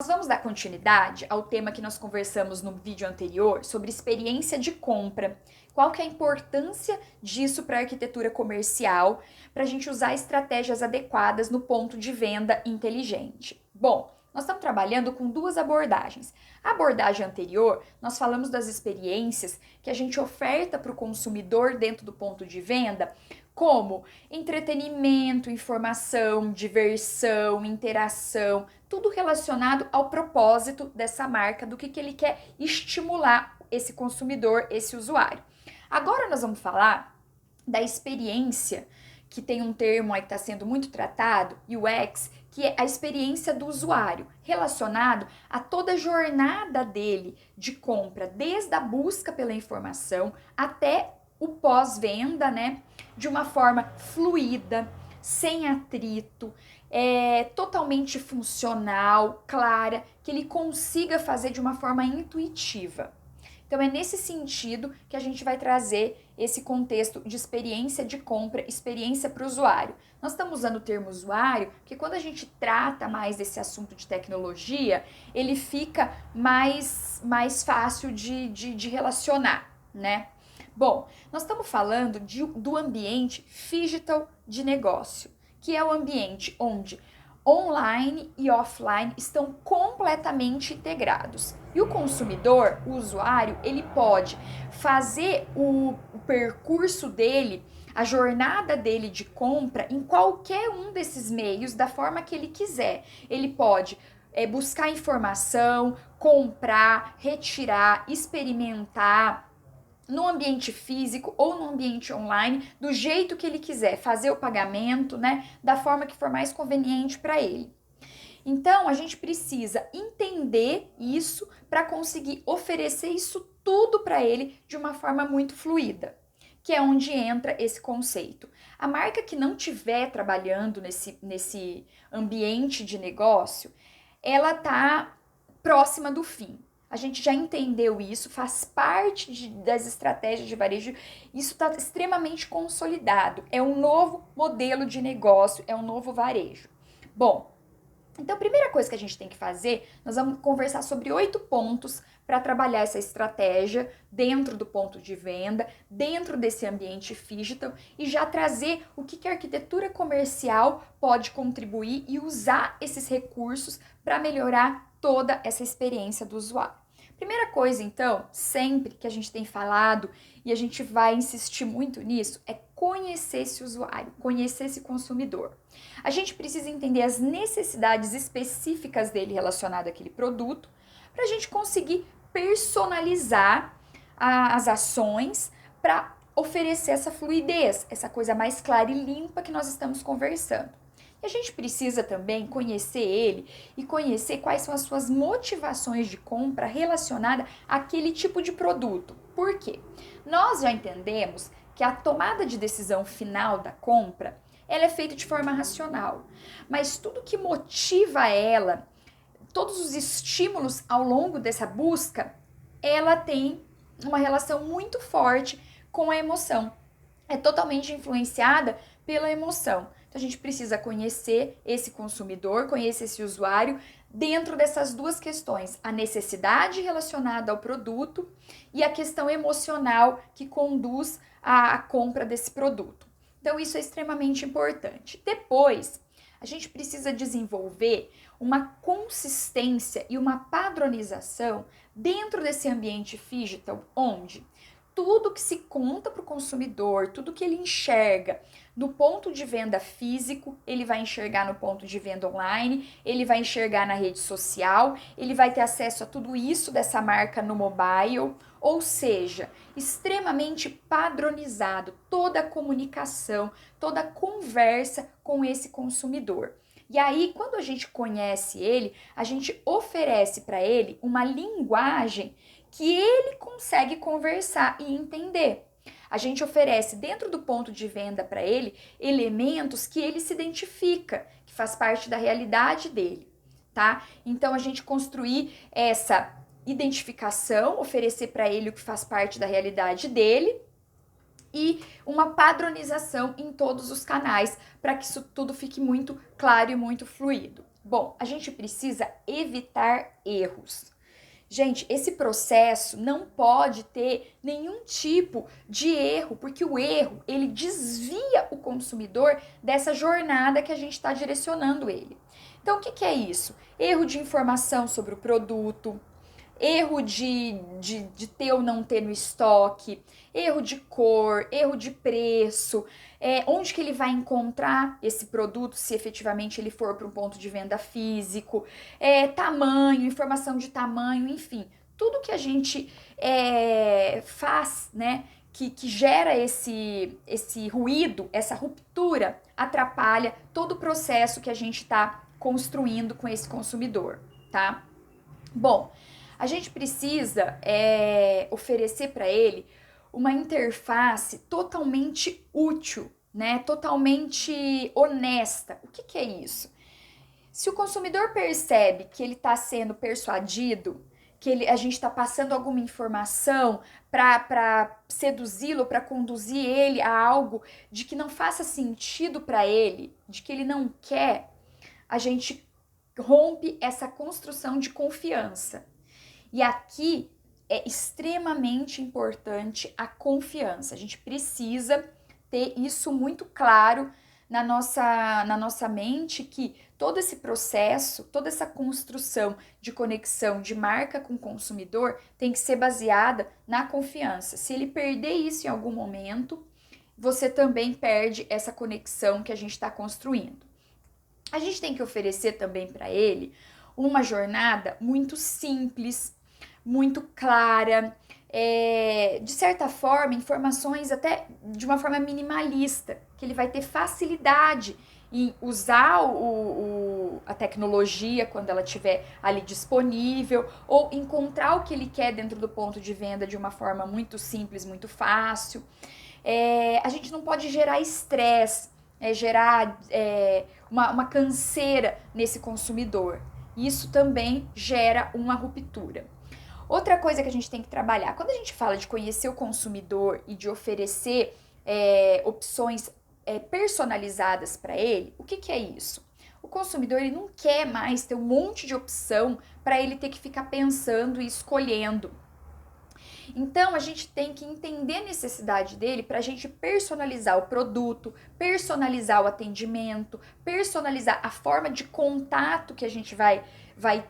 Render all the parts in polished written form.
Nós vamos dar continuidade ao tema que nós conversamos no vídeo anterior sobre experiência de compra. Qual que é a importância disso para a arquitetura comercial, para a gente usar estratégias adequadas no ponto de venda inteligente. Bom, nós estamos trabalhando com duas abordagens. A abordagem anterior, nós falamos das experiências que a gente oferta para o consumidor dentro do ponto de venda, como entretenimento, informação, diversão, interação, tudo relacionado ao propósito dessa marca, do que ele quer estimular esse consumidor, esse usuário. Agora nós vamos falar da experiência, que tem um termo aí que está sendo muito tratado, UX, que é a experiência do usuário, relacionado a toda a jornada dele de compra, desde a busca pela informação até o pós-venda, né? De uma forma fluida, sem atrito, totalmente funcional, clara, que ele consiga fazer de uma forma intuitiva. Então é nesse sentido que a gente vai trazer esse contexto de experiência de compra, experiência para o usuário. Nós estamos usando o termo usuário porque quando a gente trata mais desse assunto de tecnologia, ele fica mais fácil de relacionar, né? Bom, nós estamos falando do ambiente digital de negócio, que é o ambiente onde online e offline estão completamente integrados. E o consumidor, o usuário, ele pode fazer o percurso dele, a jornada dele de compra em qualquer um desses meios, da forma que ele quiser. Ele pode buscar informação, comprar, retirar, experimentar, no ambiente físico ou no ambiente online, do jeito que ele quiser, fazer o pagamento, né, da forma que for mais conveniente para ele. Então, a gente precisa entender isso para conseguir oferecer isso tudo para ele de uma forma muito fluida, que é onde entra esse conceito. A marca que não estiver trabalhando nesse ambiente de negócio, ela está próxima do fim. A gente já entendeu isso, faz parte das estratégias de varejo, isso está extremamente consolidado. É um novo modelo de negócio, é um novo varejo. Bom, então a primeira coisa que a gente tem que fazer, nós vamos conversar sobre 8 pontos para trabalhar essa estratégia dentro do ponto de venda, dentro desse ambiente digital e já trazer o que a arquitetura comercial pode contribuir e usar esses recursos para melhorar toda essa experiência do usuário. Primeira coisa, então, sempre que a gente tem falado e a gente vai insistir muito nisso, é conhecer esse usuário, conhecer esse consumidor. A gente precisa entender as necessidades específicas dele relacionado àquele produto, para a gente conseguir personalizar as ações para oferecer essa fluidez, essa coisa mais clara e limpa que nós estamos conversando. E a gente precisa também conhecer ele e conhecer quais são as suas motivações de compra relacionada àquele tipo de produto. Por quê? Nós já entendemos que a tomada de decisão final da compra, ela é feita de forma racional, mas tudo que motiva ela, todos os estímulos ao longo dessa busca, ela tem uma relação muito forte com a emoção. É totalmente influenciada pela emoção. Então a gente precisa conhecer esse consumidor, conhecer esse usuário dentro dessas duas questões, a necessidade relacionada ao produto e a questão emocional que conduz à compra desse produto. Então isso é extremamente importante. Depois, a gente precisa desenvolver uma consistência e uma padronização dentro desse ambiente digital, onde tudo que se conta para o consumidor, tudo que ele enxerga no ponto de venda físico, ele vai enxergar no ponto de venda online, ele vai enxergar na rede social, ele vai ter acesso a tudo isso dessa marca no mobile, ou seja, extremamente padronizado toda a comunicação, toda a conversa com esse consumidor. E aí, quando a gente conhece ele, a gente oferece para ele uma linguagem que ele consegue conversar e entender. A gente oferece dentro do ponto de venda para ele elementos que ele se identifica, que faz parte da realidade dele, tá? Então a gente construir essa identificação, oferecer para ele o que faz parte da realidade dele e uma padronização em todos os canais para que isso tudo fique muito claro e muito fluido. Bom, a gente precisa evitar erros. Gente, esse processo não pode ter nenhum tipo de erro, porque o erro, ele desvia o consumidor dessa jornada que a gente está direcionando ele. Então, o que é isso? Erro de informação sobre o produto, erro de ter ou não ter no estoque, erro de cor, erro de preço, onde que ele vai encontrar esse produto, se efetivamente ele for para um ponto de venda físico, tamanho, informação de tamanho, enfim, tudo que a gente faz, né, que gera esse ruído, essa ruptura, atrapalha todo o processo que a gente está construindo com esse consumidor, tá? Bom, a gente precisa oferecer para ele uma interface totalmente útil, né? Totalmente honesta. O que é isso? Se o consumidor percebe que ele está sendo persuadido, que a gente está passando alguma informação para seduzi-lo, para conduzir ele a algo de que não faça sentido para ele, de que ele não quer, a gente rompe essa construção de confiança. E aqui é extremamente importante a confiança. A gente precisa ter isso muito claro na nossa mente, que todo esse processo, toda essa construção de conexão de marca com o consumidor tem que ser baseada na confiança. Se ele perder isso em algum momento, você também perde essa conexão que a gente está construindo. A gente tem que oferecer também para ele uma jornada muito simples, muito clara, de certa forma, informações até de uma forma minimalista, que ele vai ter facilidade em usar a tecnologia quando ela estiver ali disponível, ou encontrar o que ele quer dentro do ponto de venda de uma forma muito simples, muito fácil. A gente não pode gerar estresse, gerar uma canseira nesse consumidor. Isso também gera uma ruptura. Outra coisa que a gente tem que trabalhar, quando a gente fala de conhecer o consumidor e de oferecer opções personalizadas para ele, o que é isso? O consumidor ele não quer mais ter um monte de opção para ele ter que ficar pensando e escolhendo. Então, a gente tem que entender a necessidade dele para a gente personalizar o produto, personalizar o atendimento, personalizar a forma de contato que a gente vai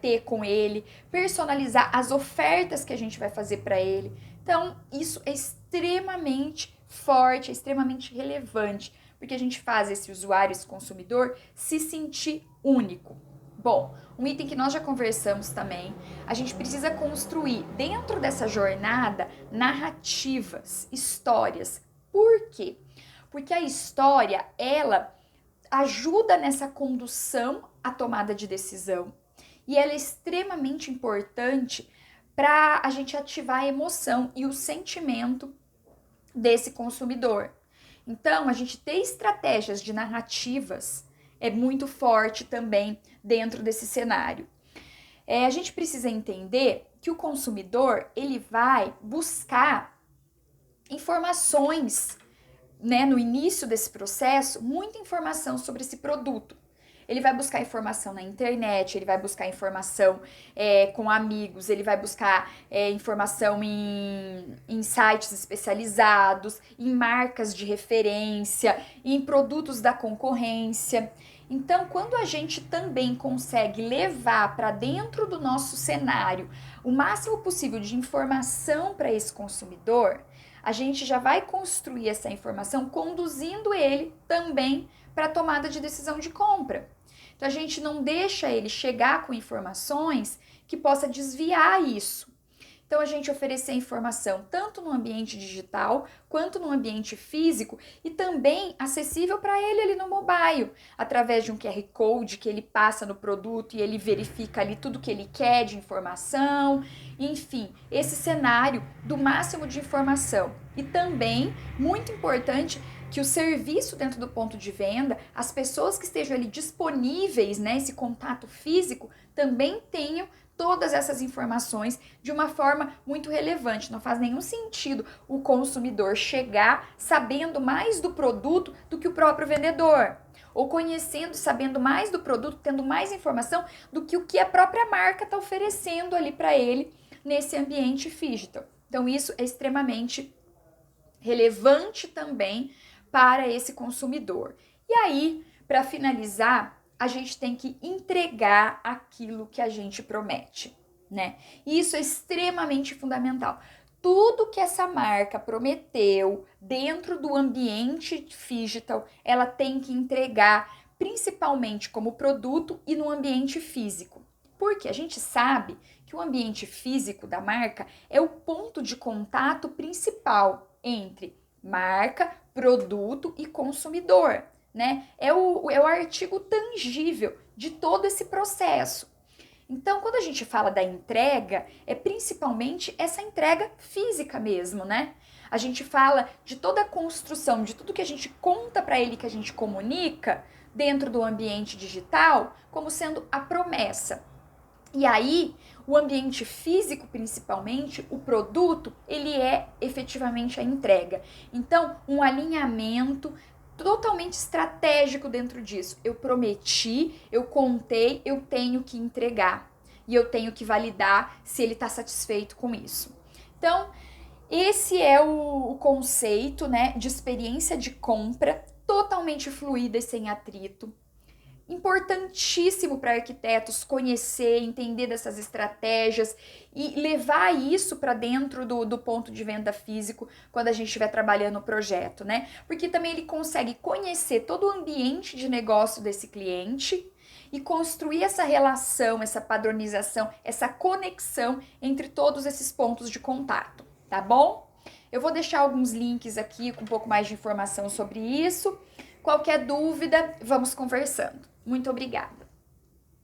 ter com ele, personalizar as ofertas que a gente vai fazer para ele. Então, isso é extremamente forte, é extremamente relevante, porque a gente faz esse usuário, esse consumidor, se sentir único. Bom, um item que nós já conversamos também, a gente precisa construir dentro dessa jornada narrativas, histórias. Por quê? Porque a história, ela ajuda nessa condução à tomada de decisão e ela é extremamente importante para a gente ativar a emoção e o sentimento desse consumidor. Então, a gente ter estratégias de narrativas é muito forte também dentro desse cenário. A gente precisa entender que o consumidor, ele vai buscar informações, né, no início desse processo, muita informação sobre esse produto. Ele vai buscar informação na internet, ele vai buscar informação com amigos, ele vai buscar informação em sites especializados, em marcas de referência, em produtos da concorrência. Então, quando a gente também consegue levar para dentro do nosso cenário o máximo possível de informação para esse consumidor, a gente já vai construir essa informação conduzindo ele também para a tomada de decisão de compra. Então, a gente não deixa ele chegar com informações que possa desviar isso. Então, a gente oferecer informação tanto no ambiente digital quanto no ambiente físico e também acessível para ele ali no mobile, através de um QR Code que ele passa no produto e ele verifica ali tudo que ele quer de informação, enfim, esse cenário do máximo de informação. E também, muito importante, que o serviço dentro do ponto de venda, as pessoas que estejam ali disponíveis, né, esse contato físico, também tenham todas essas informações de uma forma muito relevante. Não faz nenhum sentido o consumidor chegar sabendo mais do produto do que o próprio vendedor. ou conhecendo, sabendo mais do produto, tendo mais informação do que o que a própria marca está oferecendo ali para ele nesse ambiente digital. Então isso é extremamente relevante também para esse consumidor. E aí, para finalizar, a gente tem que entregar aquilo que a gente promete, né? E isso é extremamente fundamental. Tudo que essa marca prometeu dentro do ambiente digital, ela tem que entregar, principalmente como produto e no ambiente físico. Porque a gente sabe que o ambiente físico da marca é o ponto de contato principal entre marca, produto e consumidor, né? É o artigo tangível de todo esse processo. Então, quando a gente fala da entrega, é principalmente essa entrega física mesmo, né? A gente fala de toda a construção, de tudo que a gente conta para ele, que a gente comunica dentro do ambiente digital, como sendo a promessa. E aí, o ambiente físico, principalmente, o produto, ele é efetivamente a entrega. Então, um alinhamento totalmente estratégico dentro disso. Eu prometi, eu contei, eu tenho que entregar. E eu tenho que validar se ele está satisfeito com isso. Então, esse é o conceito, né, de experiência de compra totalmente fluida e sem atrito. Importantíssimo para arquitetos conhecer, entender dessas estratégias e levar isso para dentro do ponto de venda físico quando a gente estiver trabalhando o projeto, né? Porque também ele consegue conhecer todo o ambiente de negócio desse cliente e construir essa relação, essa padronização, essa conexão entre todos esses pontos de contato, tá bom? Eu vou deixar alguns links aqui com um pouco mais de informação sobre isso. Qualquer dúvida, vamos conversando. Muito obrigada!